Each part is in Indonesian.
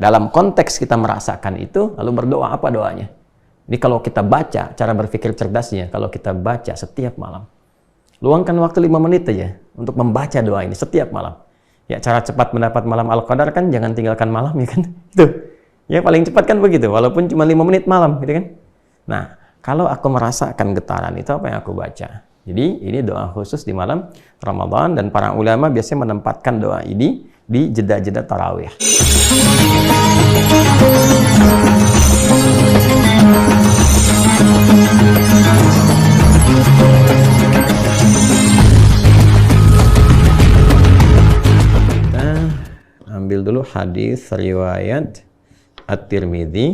dalam konteks kita merasakan itu, lalu berdoa, apa doanya? Ini kalau kita baca, cara berpikir cerdasnya, kalau kita baca setiap malam. Luangkan waktu 5 menit aja untuk membaca doa ini setiap malam. Ya, cara cepat mendapat malam Al-Qadar kan jangan tinggalkan malam, ya kan? Itu. Ya, paling cepat kan begitu, walaupun cuma 5 menit malam, gitu kan? Nah, kalau aku merasakan getaran itu, apa yang aku baca? Jadi, ini doa khusus di malam Ramadan, dan para ulama biasanya menempatkan doa ini di jeda-jeda tarawih. Kita ambil dulu hadis riwayat At-Tirmidzi.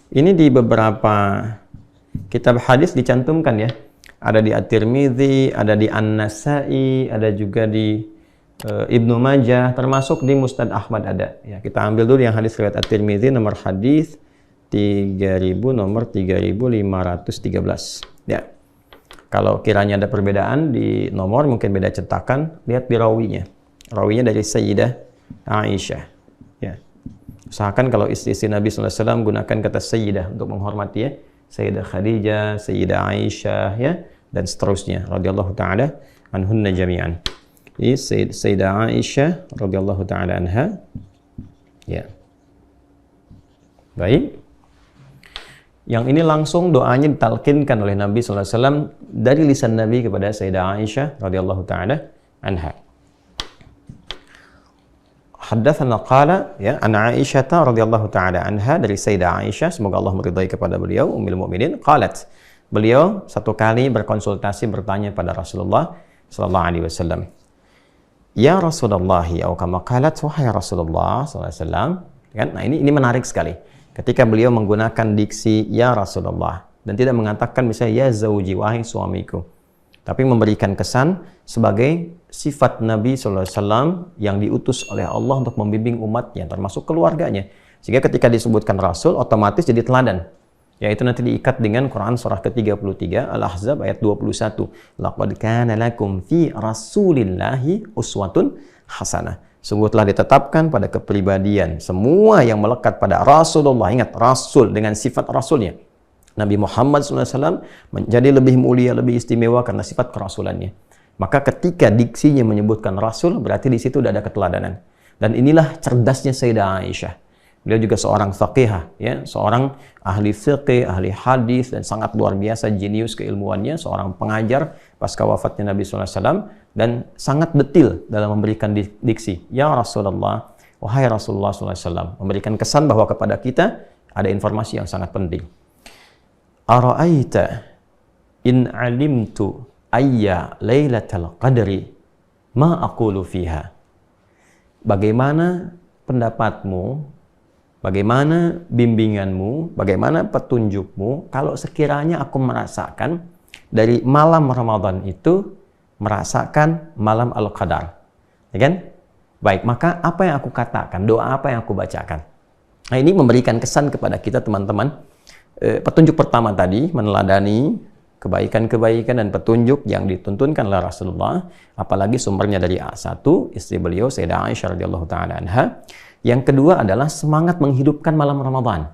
Ini di beberapa kitab hadis dicantumkan ya. Ada di At-Tirmidzi, ada di An-Nasa'i, ada juga di Ibnu Majah, termasuk di Musnad Ahmad ada. Ya, kita ambil dulu yang hadis riwayat At-Tirmidzi, nomor hadis 3000, nomor 3513. Ya. Kalau kiranya ada perbedaan di nomor, mungkin beda cetakan, lihat di rawinya. Rawinya dari Sayyidah Aisyah. Ya. Usahakan kalau istri-istri Nabi SAW gunakan kata Sayyidah untuk menghormati ya. Sayyidah Khadijah, Sayyidah Aisyah, ya, dan seterusnya. Radhiyallahu ta'ala anhunna jami'an. Ini Sayyidah Aisyah radhiyallahu ta'ala anha. Ya. Baik. Yang ini langsung doanya ditalkinkan oleh Nabi SAW dari lisan Nabi kepada Sayyidah Aisyah radhiyallahu ta'ala anha. Haddatsana qala ya an Aisyah radhiyallahu ta'ala anha, dari Sayyidah Aisyah, semoga Allah meridai kepada beliau, ummul mukminin, qalat, beliau satu kali berkonsultasi bertanya pada Rasulullah sallallahu alaihi wasallam. Ya Rasulullah, ya kama qalat, wahai Rasulullah sallallahu alaihi wasallam. Kan? Nah, ini menarik sekali. Ketika beliau menggunakan diksi ya Rasulullah dan tidak mengatakan misalnya ya zauji, wahai suamiku, tapi memberikan kesan sebagai sifat Nabi SAW yang diutus oleh Allah untuk membimbing umatnya, termasuk keluarganya. Sehingga ketika disebutkan Rasul, otomatis jadi teladan. Yaitu nanti diikat dengan Quran surah ke-33, Al-Ahzab ayat 21. Laqad kana lakum fi rasulillahi uswatun hasanah. Sungguh telah ditetapkan pada kepribadian semua yang melekat pada Rasulullah. Ingat, Rasul dengan sifat Rasulnya. Nabi Muhammad SAW menjadi lebih mulia, lebih istimewa karena sifat kerasulannya. Maka ketika diksinya menyebutkan Rasul, berarti di situ sudah ada keteladanan. Dan inilah cerdasnya Sayyidah Aisyah. Beliau juga seorang faqihah, ya, seorang ahli fiqih, ahli hadis, dan sangat luar biasa jenius keilmuannya, seorang pengajar pasca wafatnya Nabi SAW, dan sangat detil dalam memberikan diksi. Ya Rasulullah, wahai Rasulullah SAW, memberikan kesan bahwa kepada kita ada informasi yang sangat penting. Ara'aita in alimtu ayya lailatul qadri ma aqulu fiha. Bagaimana pendapatmu, bagaimana bimbinganmu, bagaimana petunjukmu kalau sekiranya aku merasakan dari malam Ramadan itu merasakan malam Al-Qadar. Ya kan? Baik, maka apa yang aku katakan, doa apa yang aku bacakan? Nah, ini memberikan kesan kepada kita teman-teman. Petunjuk pertama tadi meneladani kebaikan-kebaikan dan petunjuk yang dituntunkan oleh Rasulullah, apalagi sumbernya dari A1, istri beliau Sayyidah Aisyah radhiyallahu ta'ala anha. Yang kedua adalah semangat menghidupkan malam Ramadan.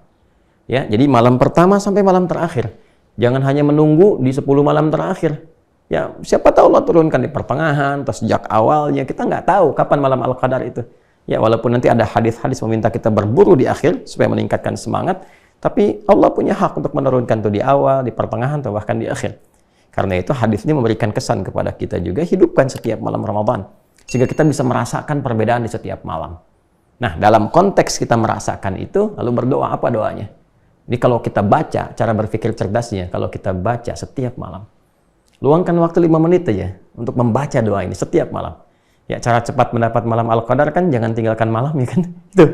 Ya, jadi malam pertama sampai malam terakhir. Jangan hanya menunggu di 10 malam terakhir. Ya, siapa tahu Allah turunkan di pertengahan atau sejak awalnya. Kita nggak tahu kapan malam Al-Qadar itu. Ya, walaupun nanti ada hadis-hadis meminta kita berburu di akhir supaya meningkatkan semangat, tapi Allah punya hak untuk menurunkan itu di awal, di pertengahan, atau bahkan di akhir. Karena itu hadis ini memberikan kesan kepada kita juga, hidupkan setiap malam Ramadan. Sehingga kita bisa merasakan perbedaan di setiap malam. Nah, dalam konteks kita merasakan itu, lalu berdoa, apa doanya? Ini kalau kita baca, cara berpikir cerdasnya, kalau kita baca setiap malam. Luangkan waktu 5 menit aja untuk membaca doa ini setiap malam. Ya, cara cepat mendapat malam Al-Qadar kan jangan tinggalkan malam, ya kan? Itu.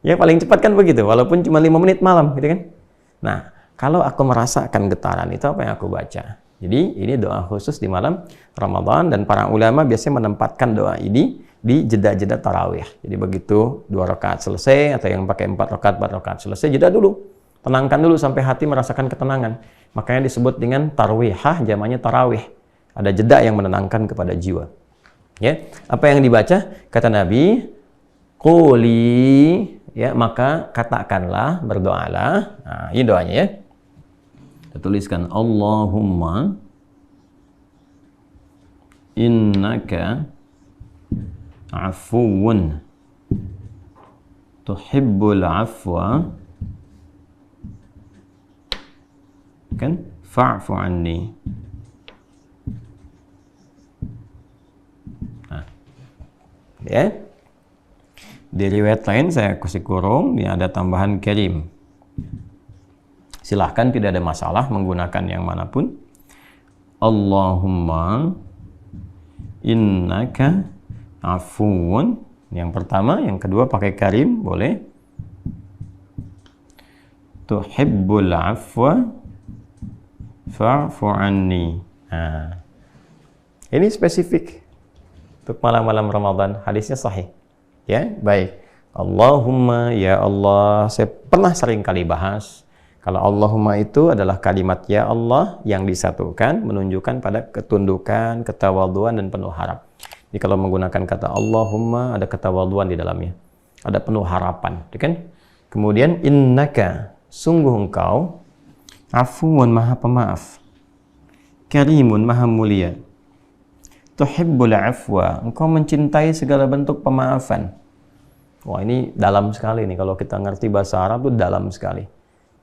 Ya, paling cepat kan begitu, walaupun cuma 5 menit malam, gitu kan? Nah, kalau aku merasakan getaran itu, apa yang aku baca? Jadi, ini doa khusus di malam Ramadan, dan para ulama biasanya menempatkan doa ini di jeda-jeda tarawih. Jadi, begitu 2 rakaat selesai, atau yang pakai 4 rakaat selesai, jeda dulu. Tenangkan dulu sampai hati merasakan ketenangan. Makanya disebut dengan tarwihah, jamaknya tarawih. Ada jeda yang menenangkan kepada jiwa. Ya, apa yang dibaca? Kata Nabi, quli, ya maka katakanlah, berdoalah. Nah, ini doanya ya. Kita tuliskan Allahumma innaka afuwun tuhibbul afwa kan fa'fu anni. Nah, ya. Di riwayat lain saya kasih kurung, ini ada tambahan karim. Silahkan, tidak ada masalah menggunakan yang manapun. Allahumma innaka afuwun. Yang pertama, yang kedua pakai karim, boleh. Tuhibbul afwa fa'fu anni. Nah, ini spesifik untuk malam-malam Ramadan. Hadisnya sahih. Ya, baik. Allahumma, ya Allah. Saya pernah sering kali bahas, kalau Allahumma itu adalah kalimat ya Allah yang disatukan, menunjukkan pada ketundukan, ketawaduan, dan penuh harap. Jadi kalau menggunakan kata Allahumma, ada ketawaduan di dalamnya, ada penuh harapan, kan? Kemudian innaka, sungguh engkau, afuun, maha pemaaf, karimun, maha mulia, tuhibbul afwa, engkau mencintai segala bentuk pemaafan. Wah, ini dalam sekali nih, kalau kita ngerti bahasa Arab itu dalam sekali.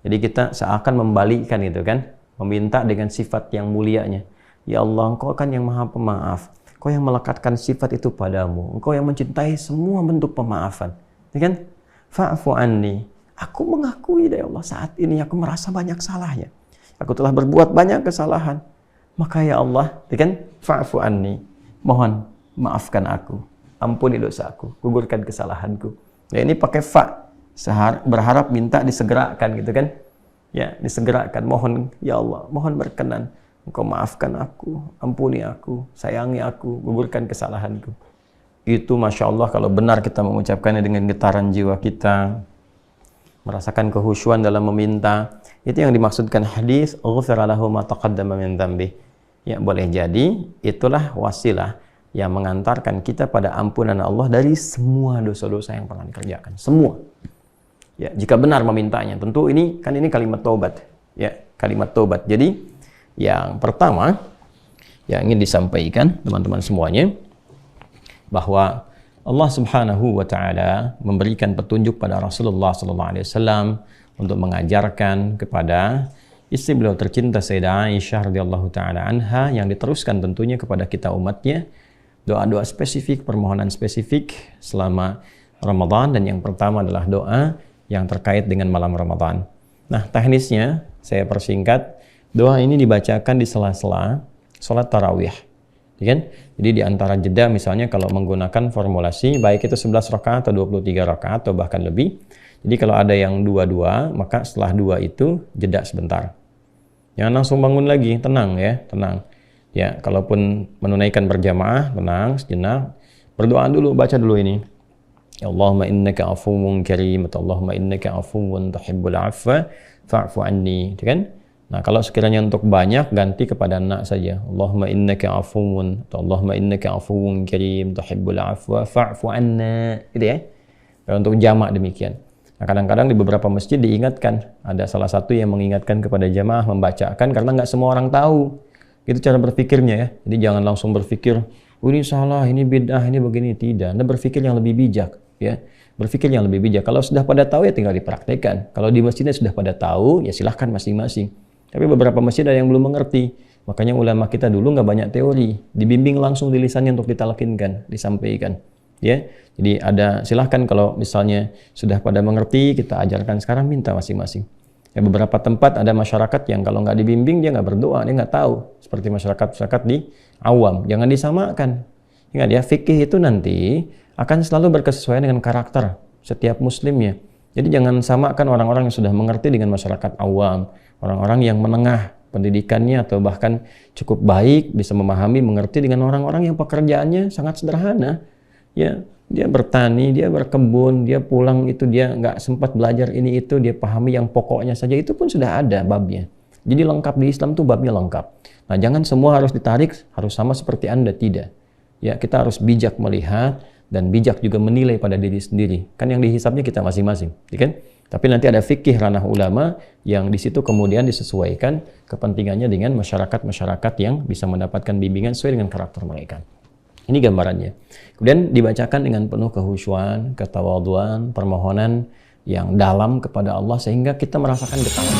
Jadi kita seakan membalikkan itu kan, meminta dengan sifat yang mulianya. Ya Allah, engkau kan yang maha pemaaf, engkau yang melekatkan sifat itu padamu, engkau yang mencintai semua bentuk pemaafan, ya kan? Fa'fu anni, aku mengakui ya Allah, saat ini aku merasa banyak salahnya, aku telah berbuat banyak kesalahan. Maka ya Allah, kan, fa'fu anni, mohon maafkan aku, ampuni dosaku, gugurkan kesalahanku. Ya, ini pakai fa, berharap minta disegerakan gitu kan. Ya, disegerakan, mohon ya Allah, mohon berkenan, engkau maafkan aku, ampuni aku, sayangi aku, gugurkan kesalahanku. Itu Masya Allah kalau benar kita mengucapkannya dengan getaran jiwa kita, merasakan kehusyuan dalam meminta. Itu yang dimaksudkan hadis ghufira lahu ma taqaddama min dzambi. Ya, boleh jadi itulah wasilah yang mengantarkan kita pada ampunan Allah dari semua dosa-dosa yang pernah dikerjakan, semua. Ya, jika benar memintanya, tentu ini kan ini kalimat taubat. Ya, kalimat taubat. Jadi yang pertama yang ingin disampaikan teman-teman semuanya, bahwa Allah Subhanahu wa taala memberikan petunjuk pada Rasulullah sallallahu alaihi wasallam untuk mengajarkan kepada istri beliau tercinta Sayyidah Aisyah radhiyallahu taala anha, yang diteruskan tentunya kepada kita umatnya, doa-doa spesifik, permohonan spesifik selama Ramadan. Dan yang pertama adalah doa yang terkait dengan malam Ramadan. Nah, teknisnya saya persingkat, doa ini dibacakan di sela-sela sholat tarawih, kan? Jadi di antara jeda, misalnya kalau menggunakan formulasi baik itu 11 rakaat atau 23 rakaat atau bahkan lebih. Jadi kalau ada yang 2-2, maka setelah 2 itu jeda sebentar. Jangan langsung bangun lagi, tenang ya, tenang. Ya, kalaupun menunaikan berjamaah, tenang sejenak, berdoa dulu, baca dulu ini. Ya Allahumma innaka afuwun karim, atau Allahumma innaka afuwun tuhibbul afwa fa'fu anni, kan? Nah, kalau sekiranya untuk banyak, ganti kepada anak saja. Allahumma innaka afuwun, atau Allahumma innaka afuwun karim tuhibbul afwa fa'fu anna, gitu ya. Dan untuk jamak demikian. Nah, kadang-kadang di beberapa masjid diingatkan, ada salah satu yang mengingatkan kepada jamaah membacakan, karena nggak semua orang tahu itu cara berpikirnya ya. Jadi jangan langsung berpikir, oh ini salah, ini bid'ah, ini begini. Tidak, Anda berpikir yang lebih bijak ya. Berpikir yang lebih bijak. Kalau sudah pada tahu ya tinggal dipraktekkan. Kalau di masjidnya sudah pada tahu, ya silahkan masing-masing. Tapi beberapa masjid ada yang belum mengerti. Makanya ulama kita dulu nggak banyak teori, dibimbing langsung di lisannya untuk ditalkinkan, disampaikan. Ya, jadi ada, silahkan kalau misalnya sudah pada mengerti, kita ajarkan sekarang, minta masing-masing. Ya, beberapa tempat ada masyarakat yang kalau nggak dibimbing dia nggak berdoa, dia nggak tahu. Seperti masyarakat di awam, jangan disamakan. Ingat ya, fikih itu nanti akan selalu berkesesuaian dengan karakter setiap muslimnya. Jadi jangan samakan orang-orang yang sudah mengerti dengan masyarakat awam, orang-orang yang menengah pendidikannya atau bahkan cukup baik, bisa memahami, mengerti, dengan orang-orang yang pekerjaannya sangat sederhana. Ya, dia bertani, dia berkebun, dia pulang itu dia nggak sempat belajar ini itu, dia pahami yang pokoknya saja, itu pun sudah ada babnya. Jadi lengkap di Islam tuh, babnya lengkap. Nah, jangan semua harus ditarik, harus sama seperti Anda, tidak. Ya, kita harus bijak melihat dan bijak juga menilai pada diri sendiri. Kan yang dihisabnya kita masing-masing, ya kan? Tapi nanti ada fikih ranah ulama yang di situ kemudian disesuaikan kepentingannya dengan masyarakat-masyarakat yang bisa mendapatkan bimbingan sesuai dengan karakter mereka. Ini gambarannya. Kemudian dibacakan dengan penuh kehusyuan, ketawaduan, permohonan yang dalam kepada Allah sehingga kita merasakan getaran.